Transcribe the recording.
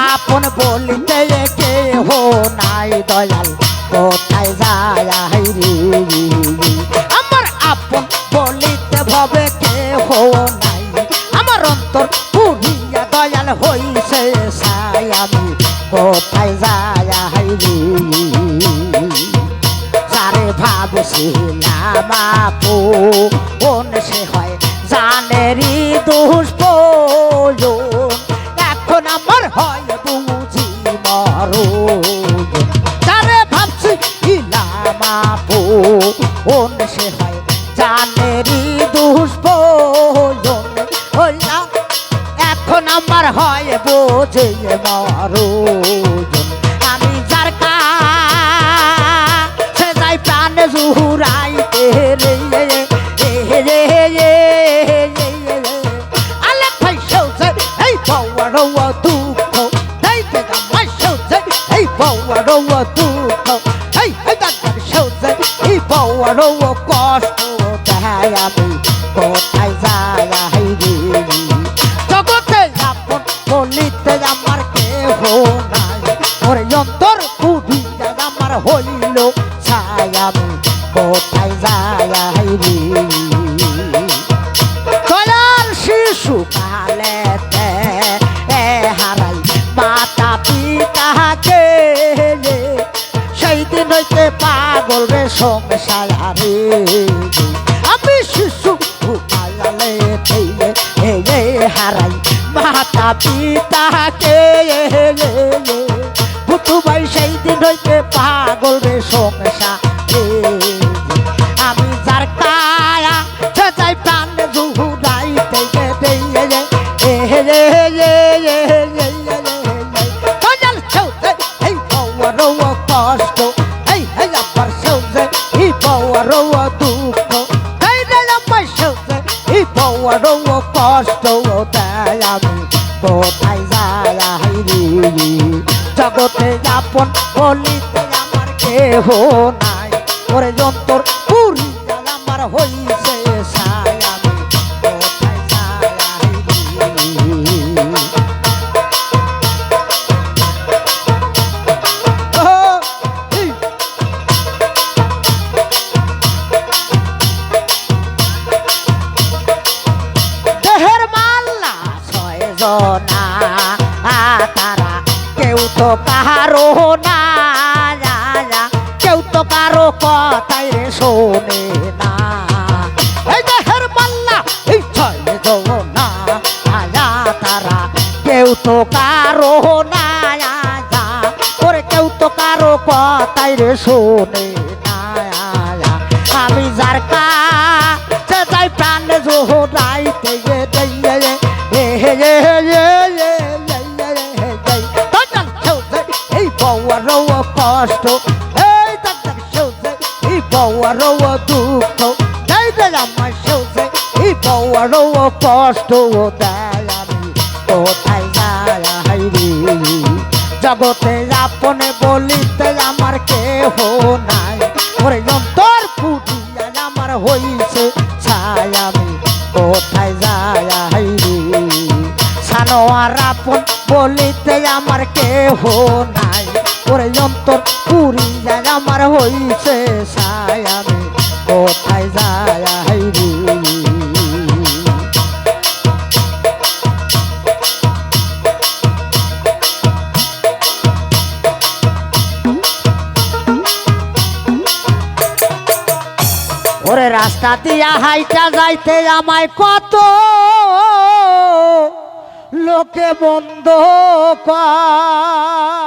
আপন বলিতে কেহ নাই দয়াল কোথায় যায় রে আমার আপন বলিতে ভবে কেহ নাই আমার অন্তর পুরিয়া দয়াল হইছে ছাই আমি কোথায় যায় রে যারে ভাবছিলাম আপন সে হয় জানেরই দুষ্প্রয়োজন এখন আমার হয় বুঝি মরণ যারে ভাবছিলাম আপন সে হয় জানেরই দুষ্প্রয়োজন এখন আমার হয় বুঝি মরণ আমি যার কাছে যাই প্রাণ জুড়াইতে রে আলে ভাই সৌজে এই পাওয়ারও দুঃখ তাইতে আমার সৌজে এই পাওয়ারও দুঃখ এই দাদার সৌজে এই পাওয়ারও কষ্ট দেয় আমি কোথায় যায় রে জগতে আপন বলিতে আমার কেহ নাই ওরে অন্তর পুরিয়া আমার হইল ছাই আমি কোথায় যায় রে দয়াল শিশু কালেতে হারাই মাতা পিতাকে সেই দিন হইতে পাগল রে সংসারে আমি শিশু কালেতে হারাই মাতা পিতাকে পুতু ভাই সেই দিন হইতে পাগল রে সংসারে আমি যার কায়া চাই প্রাণ জুহুরাইতে এই পাওয়ারও কষ্ট এই আমার সৌজে এই পাওয়ারও দুঃখ এই রে আমার সৌজে এই পাওয়ারও কষ্ট দেয় আমি কোথায় যায় রে জগতে আপন বলিতে আমার কেহ নাই ওরে যন্তর পুরিয়া আমার হইছে ছাই আমি কোথায় যায় দেহের মাল্লা ছয় জনা তারা কেউ তো কাহারো না কেউ তো কারো কথাই রে শোনে না এই দেহের মাল্লা এই ছয় জনা তারা কেউ তো কারো না ওরে কেউ তো কারো কথাই রে শোনে না আমি যার কাছে যাই প্রাণ জোহরাইতে এই পাওয়ারও কষ্ট এই দাদার সৌজে এই পাওয়ারও দুঃখ এই রে আমার সৌজে এই পাওয়ারও কষ্ট দেয় আমি কোথায় যায় রে জগতে আপন বলিতে আমার কেহ নাই ওরে অন্তর পুরিয়া আমার হইছে ছাই আমি কোথায় যায় রে সানোয়ার আপন বলিতে আমার কেহ নাই ওরে অন্তর পুরিয়া আমার হইছে ছাই আমি কোথায় যায় রে ওরে রাস্তা দিয়া হাইটা যাইতে আমায় কত লোকে বন্ধ কর